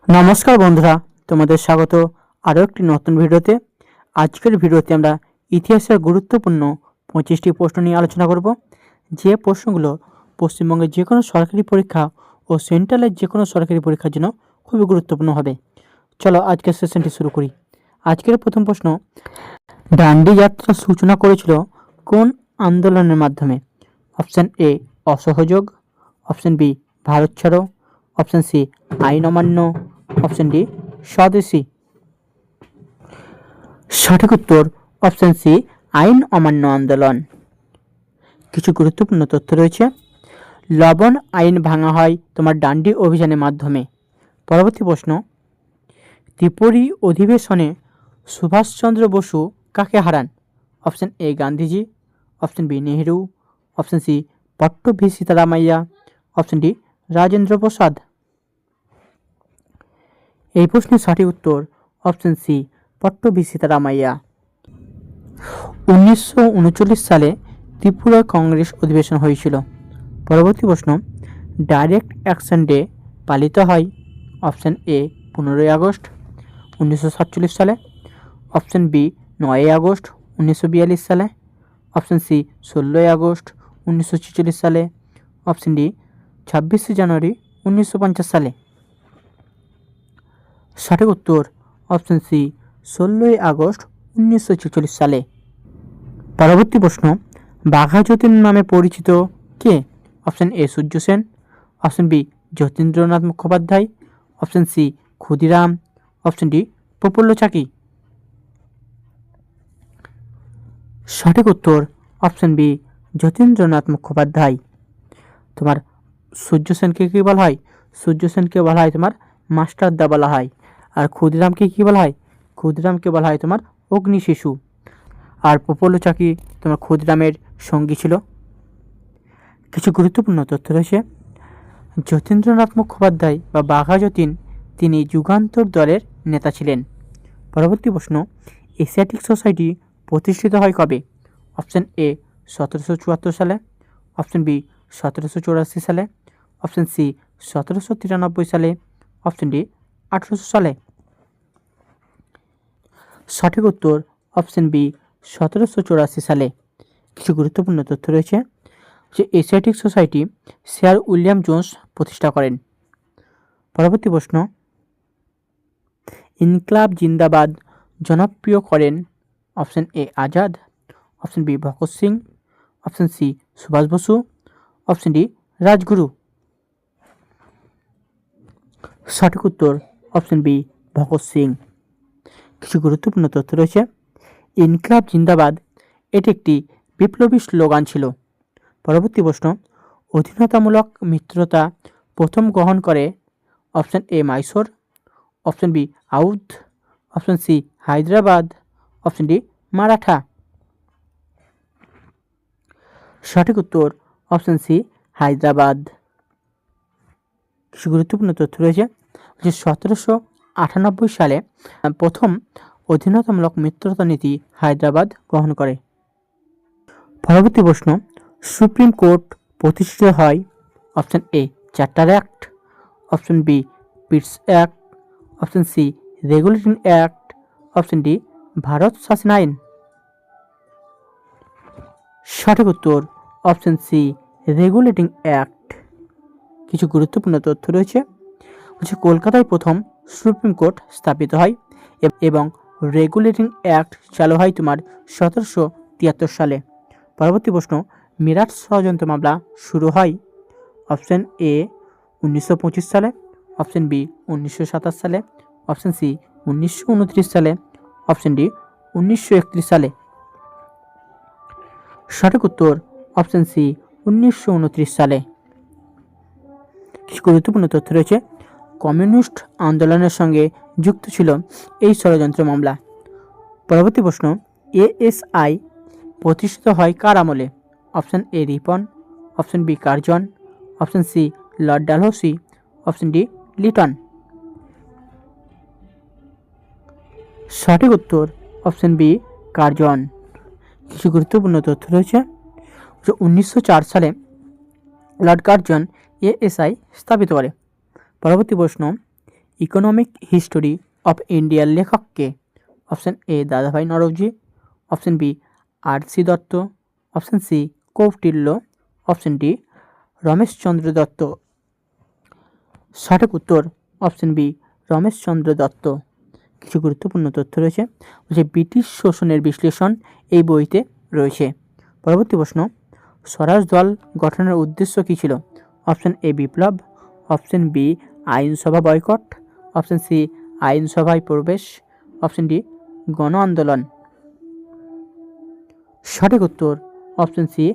নমস্কার বন্ধুরা, তোমাদের স্বাগত আরও একটি নতুন ভিডিওতে। আজকের ভিডিওতে আমরা ইতিহাসের গুরুত্বপূর্ণ 25টি প্রশ্ন নিয়ে আলোচনা করব, যে প্রশ্নগুলো পশ্চিমবঙ্গের যে কোনো সরকারি পরীক্ষা ও সেন্ট্রালের যে কোনো সরকারি পরীক্ষার জন্য খুবই গুরুত্বপূর্ণ হবে। চলো আজকের সেশনটি শুরু করি। আজকের প্রথম প্রশ্ন, ডান্ডি যাত্রার সূচনা করেছিল কোন আন্দোলনের মাধ্যমে? অপশান এ অসহযোগ, অপশান বি ভারত ছাড়ো, অপশান সি আইন অমান্য, অপশান ডি স্বদেশী। সঠিক উত্তর অপশান সি আইন অমান্য আন্দোলন। কিছু গুরুত্বপূর্ণ তথ্য রয়েছে। লবণ আইন ভাঙা হয় তোমার ডান্ডি অভিযানের মাধ্যমে। পরবর্তী প্রশ্ন, ত্রিপুরী অধিবেশনে সুভাষচন্দ্র বসু কাকে হারান? Option A Gandhiji, option B Nehru, option C Pattabhi Sitaramayya, option D Rajendra Prasad. এই প্রশ্নের সঠিক উত্তর অপশান সি পট্টভি সীতারামাইয়া। 1939 সালে ত্রিপুরা কংগ্রেস অধিবেশন হয়েছিল। পরবর্তী প্রশ্ন, ডাইরেক্ট অ্যাকশন ডে পালিত হয়? অপশান এ 15ই আগস্ট 1947 সালে, অপশান বি 9ই আগস্ট 1942 সালে, অপশান সি 16ই আগস্ট 1946 সালে, অপশান ডি 26শে জানুয়ারি 1950 সালে। সঠিক উত্তর অপশান সি 16ই আগস্ট 1946 সালে। পরবর্তী প্রশ্ন, বাঘা যতীন নামে পরিচিত কে? Option A Surya Sen, option B Jatindranath Mukhopadhyay, option C Khudiram, option D Prafulla Chaki. সঠিক উত্তর অপশান বি যতীন্দ্রনাথ মুখোপাধ্যায়। তোমার সূর্য সেনকে কী বলা হয়? সূর্য সেনকে বলা হয় তোমার মাস্টারদা বলা হয়। আর ক্ষুদিরামকে কী বলা হয়? ক্ষুদিরামকে বলা হয় তোমার অগ্নি শিশু। আর প্রফুল্ল চাকি তোমার ক্ষুদিরামের সঙ্গী ছিল। কিছু গুরুত্বপূর্ণ তথ্য রয়েছে। যতীন্দ্রনাথ মুখোপাধ্যায় বা বাঘা যতীন তিনি যুগান্তর দলের নেতা ছিলেন। পরবর্তী প্রশ্ন, এশিয়াটিক সোসাইটি প্রতিষ্ঠিত হয় কবে? অপশান এ 1774 সালে, অপশান বি 1784 সালে, অপশান সি 1793 সালে, অপশান ডি 1800 সালে। সঠিক উত্তর অপশান বি 1784 সালে। কিছু গুরুত্বপূর্ণ তথ্য রয়েছে, যে Asiatic society sir William Jones প্রতিষ্ঠা করেন। পরবর্তী প্রশ্ন, ইনকলাব জিন্দাবাদ জনপ্রিয় করেন? Option A Azad, option B Bhagat Singh, option C Subhash Basu, option D Rajguru. সঠিক উত্তর অপশান বি ভগৎ সিং। কিছু গুরুত্বপূর্ণ তথ্য রয়েছে। ইনকলাব জিন্দাবাদ এটি একটি বিপ্লবী স্লোগান ছিল। পরবর্তী প্রশ্ন, অধীনতামূলক মিত্রতা প্রথম গ্রহণ করে? Option A Mysore, option B Awadh, option C Hyderabad, option D Maratha. সঠিক উত্তর অপশান সি হায়দ্রাবাদ। কিছু গুরুত্বপূর্ণ তথ্য রয়েছে, যে 1798 সালে প্রথম অধীনতামূলক মিত্রতা নীতি হায়দ্রাবাদ গ্রহণ করে। পরবর্তী প্রশ্ন, সুপ্রিম কোর্ট প্রতিষ্ঠিত হয়? Option A charter act, option B Pitt's act, option C regulating act, option D Bharat শাসন আইন। সঠিক উত্তর অপশান সি রেগুলেটিং অ্যাক্ট। কিছু গুরুত্বপূর্ণ তথ্য রয়েছে, কলকাতায় প্রথম সুপ্রিম কোর্ট স্থাপিত হয় এবং রেগুলেটিং অ্যাক্ট চালু হয় তোমার 1773 সালে। পরবর্তী প্রশ্ন, মিরাট ষড়যন্ত্র মামলা শুরু হয়? অপশান এ 1925 সালে, অপশান বি 1927 সালে, অপশান সি 1929 সালে, অপশান ডি 1931 সালে। সঠিক উত্তর অপশান সি 1929 সালে। কিছু গুরুত্বপূর্ণ তথ্য রয়েছে, কমিউনিস্ট আন্দোলনের সঙ্গে যুক্ত ছিল এই ষড়যন্ত্র মামলা। পরবর্তী প্রশ্ন, এএসআই প্রতিষ্ঠিত হয় কার আমলে? Option A Ripon, option B Curzon, option C lord Dalhousie, option D Lytton. সঠিক উত্তর অপশান বি কার্জন। কিছু গুরুত্বপূর্ণ তথ্য রয়েছে, 1904 সালে লর্ড কার্জন এএসআই স্থাপিত করে। পরবর্তী প্রশ্ন, ইকোনমিক হিস্টোরি অফ ইন্ডিয়ার লেখক কে? Option A Dadabhai Naoroji, option B R C. Dutt, option C Kautilya, option D Romesh Chandra Dutt. সঠিক উত্তর অপশন বি রমেশচন্দ্র দত্ত। কিছু গুরুত্বপূর্ণ তথ্য রয়েছে, যে ব্রিটিশ শোষণের বিশ্লেষণ এই বইতে রয়েছে। পরবর্তী প্রশ্ন, স্বরাজ দল গঠনের উদ্দেশ্য কী ছিল? অপশন এ বিপ্লব, অপশন বি আইনসভা বয়কট, অপশন সি আইনসভায় প্রবেশ, অপশন ডি গণ আন্দোলন। সঠিক উত্তর অপশন সি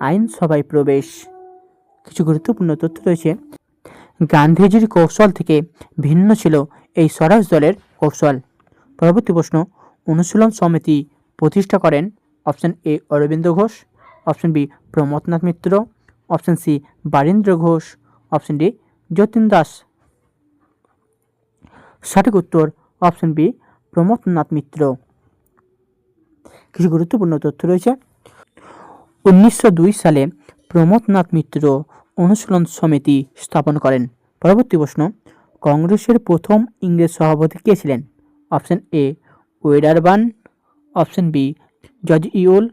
আইনসভায় প্রবেশ। কিছু গুরুত্বপূর্ণ তথ্য রয়েছে, গান্ধীজির কৌশল থেকে ভিন্ন ছিল এই স্বরাজ দলের কৌশল। পরবর্তী প্রশ্ন, অনুশীলন সমিতি প্রতিষ্ঠা করেন? Option A Aurobindo Ghosh, option B Pramathanath Mitra, option C Barindra Ghosh, option D Jatin Das. সঠিক উত্তর অপশন বি প্রমথনাথ মিত্র। কিছু গুরুত্বপূর্ণ তথ্য রয়েছে, 1902 সালে প্রমথনাথ মিত্র অনুশীলন সমিতি স্থাপন করেন। পরবর্তী প্রশ্ন, কংগ্রেসের প্রথম ইংরেজ সভাপতি কে ছিলেন? Option A Wedderburn, option B George Yule,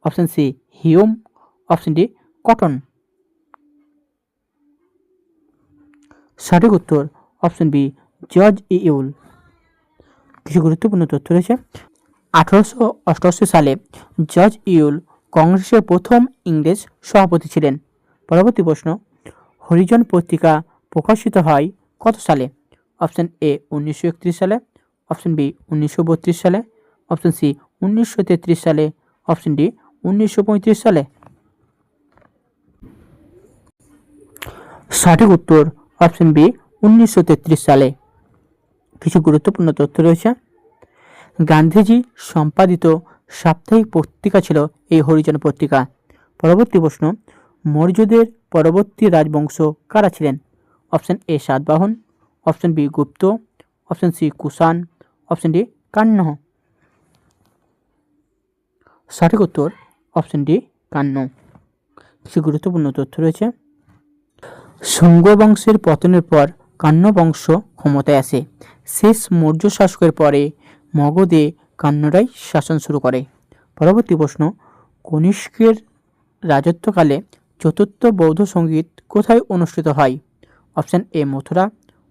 option C Hume, option D Cotton. সঠিক উত্তর অপশন বি জর্জ ইওল। কিছু গুরুত্বপূর্ণ তথ্য রয়েছে, 1888 সালে জর্জ ইওল কংগ্রেসের প্রথম ইংরেজ সভাপতি ছিলেন। পরবর্তী প্রশ্ন, হরিজন পত্রিকা প্রকাশিত হয় কত সালে? অপশন এ 1931 সালে, অপশন বি 1932 সালে, অপশন সি 1933 সালে, অপশন ডি 1935 সালে। সঠিক উত্তর অপশন বি 1933 সালে। কিছু গুরুত্বপূর্ণ তথ্য রয়েছে, গান্ধীজি সম্পাদিত সাপ্তাহিক পত্রিকা ছিল এই হরিজন পত্রিকা। পরবর্তী প্রশ্ন, মৌর্যদের পরবর্তী রাজবংশ কারা ছিলেন? Option A Satavahana, option B Gupta, option C Kushan, option D Kanva. সঠিক উত্তর অপশন ডি কান্য। কিছু গুরুত্বপূর্ণ তথ্য রয়েছে, শুঙ্গ বংশের পতনের পর কান্য বংশ ক্ষমতায় আসে। শেষ মৌর্য শাসকের পরে মগধে কান্যরাই শাসন শুরু করে। পরবর্তী প্রশ্ন, কনিষ্কের রাজত্বকালে চতুর্থ বৌদ্ধ সঙ্গীত কোথায় অনুষ্ঠিত হয়? Option A Mathura,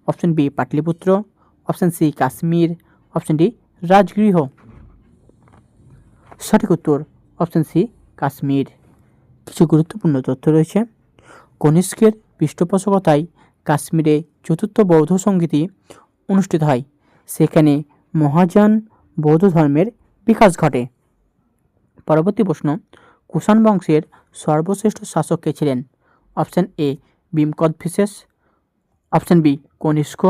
option B Pataliputra, option C Kashmir, option D Rajgriha. সঠিক উত্তর অপশন সি কাশ্মীর। কিছু গুরুত্বপূর্ণ তথ্য রয়েছে, কনিষ্কের পৃষ্ঠপোষকতায় কাশ্মীরে চতুর্থ বৌদ্ধ সঙ্গীতি অনুষ্ঠিত হয়। সেখানে মহাযান বৌদ্ধ ধর্মের বিকাশ ঘটে। পরবর্তী প্রশ্ন, কুষাণ বংশের সর্বশ্রেষ্ঠ শাসক কে ছিলেন? Option A Vima Kadphises, option B Kanishka,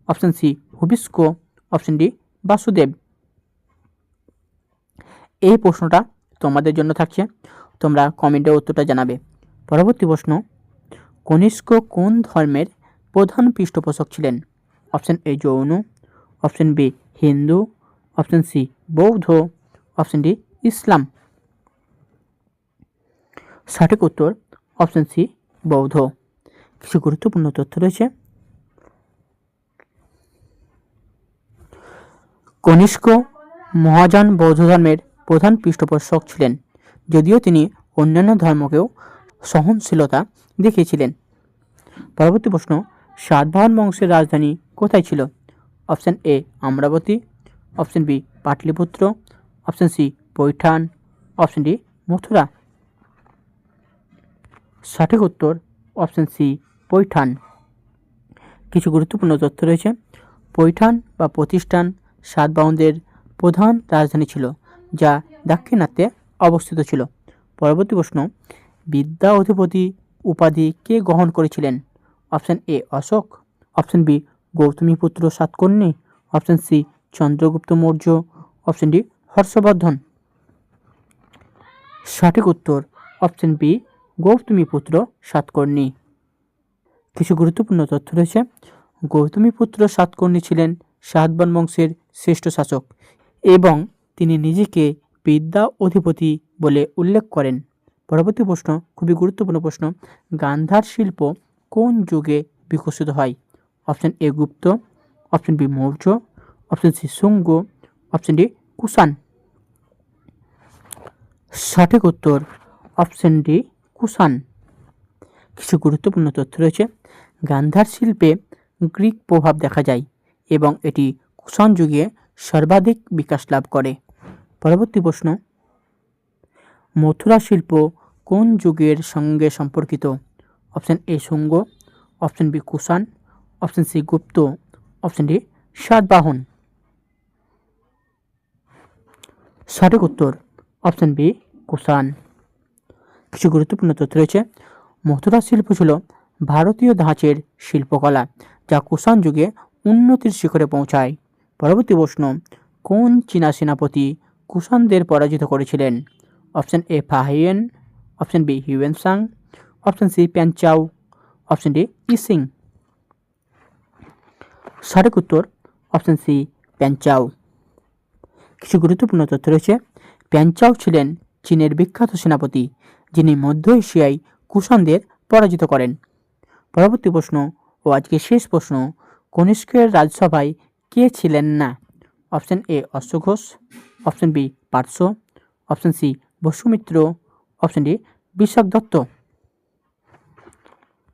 option C Huvishka, option D Vasudeva. এই প্রশ্নটা তোমাদের জন্য থাকছে, তোমরা কমেন্টে উত্তরটা জানাবে। পরবর্তী প্রশ্ন, কনিষ্ক কোন ধর্মের প্রধান পৃষ্ঠপোষক ছিলেন? Option A Jain, option B Hindu, option C Bauddha, option D Islam. সঠিক উত্তর অপশন সি বৌদ্ধ। কিছু গুরুত্বপূর্ণ তথ্য রয়েছে, কনিষ্ক মহাযান বৌদ্ধ ধর্মের প্রধান পৃষ্ঠপোষক ছিলেন, যদিও তিনি অন্যান্য ধর্মকেও সহনশীলতা দেখিয়েছিলেন। পরবর্তী প্রশ্ন, সাতবাহন বংশের রাজধানী কোথায় ছিল? Option A Amaravati, option B Pataliputra, option C Paithan, option D Mathura. সঠিক উত্তর অপশন সি পৈঠান। কিছু গুরুত্বপূর্ণ তথ্য রয়েছে, পৈঠান বা প্রতিষ্ঠান সাতবাহনদের প্রধান রাজধানী ছিল, যা দাক্ষিণাত্যে অবস্থিত ছিল। পরবর্তী প্রশ্ন, বিদ্যা অধিপতি উপাধি কে গ্রহণ করেছিলেন? Option A Ashoka, option B Gautamiputra Satakarni, option C Chandragupta Maurya, option D Harshavardhana. সঠিক উত্তর অপশন বি গৌতমীপুত্র সাতকর্ণী। কিছু গুরুত্বপূর্ণ তথ্য রয়েছে, গৌতমীপুত্র সাতকর্ণী ছিলেন সাতবাহন বংশের শ্রেষ্ঠ শাসক এবং তিনি নিজেকে বিদ্যা অধিপতি বলে উল্লেখ করেন। পরবর্তী প্রশ্ন, খুবই গুরুত্বপূর্ণ প্রশ্ন, গান্ধার শিল্প কোন যুগে বিকশিত হয়? Option A Gupta, option B Maurya, option C Shunga, option D Kushan. সঠিক উত্তর অপশন ডি কুষাণ। কিছু গুরুত্বপূর্ণ তথ্য রয়েছে। গান্ধার শিল্পে গ্রিক প্রভাব দেখা যায় এবং এটি কুষাণ যুগে সর্বাধিক বিকাশ লাভ করে। পরবর্তী প্রশ্ন, মথুরা শিল্প কোন যুগের সঙ্গে সম্পর্কিত? Option A Shunga, option B Kushan, option C Gupta, option D Satavahana. সঠিক উত্তর অপশন বি কুষাণ। কিছু গুরুত্বপূর্ণ তথ্য রয়েছে। মথুরা শিল্প ছিল ভারতীয় ধাঁচের শিল্পকলা যা কুষাণ যুগে উন্নতির শিখরে পৌঁছায়। পরবর্তী প্রশ্ন, কোন চীনা সেনাপতি কুষাণদের পরাজিত করেছিলেন? Option A Fahien, option B Hiuen Tsang, option C Pan Chao, option D I Tsing. সঠিক উত্তর অপশন সি প্যানচাও। কিছু গুরুত্বপূর্ণ তথ্য রয়েছে। প্যানচাও ছিলেন চীনের বিখ্যাত সেনাপতি যিনি মধ্য এশিয়ায় কুষাণদের পরাজিত করেন। পরবর্তী প্রশ্ন ও আজকে শেষ প্রশ্ন, কনিষ্কের রাজসভায় কে ছিলেন না? অপশন এ অশ্বঘোষ, option B Parshva, option C Vasumitra, option D Vishakhadatta.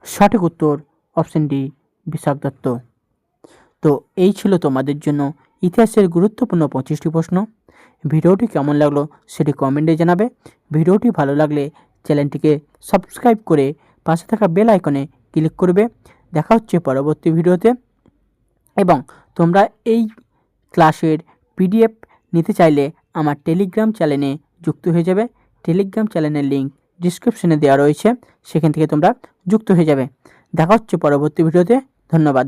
সঠিক উত্তর অপশন ডি বিশাখ দত্ত। তো এই ছিল তোমাদের জন্য ইতিহাসের গুরুত্বপূর্ণ 25টি প্রশ্ন। ভিডিওটি কেমন লাগলো সেটি কমেন্টে জানাবে। ভিডিওটি ভালো লাগলে চ্যানেলটিকে সাবস্ক্রাইব করে পাশে থাকা বেল আইকনে ক্লিক করবে। দেখা হচ্ছে পরবর্তী ভিডিওতে। এবং তোমরা এই ক্লাসের পিডিএফ নিতে চাইলে আমার টেলিগ্রাম চ্যানেলে যুক্ত হয়ে যাবে। টেলিগ্রাম চ্যানেলের লিঙ্ক ডিসক্রিপশনে দেওয়া রয়েছে, সেখান থেকে তোমরা যুক্ত হয়ে যাবে। দেখা হচ্ছে পরবর্তী ভিডিওতে। ধন্যবাদ।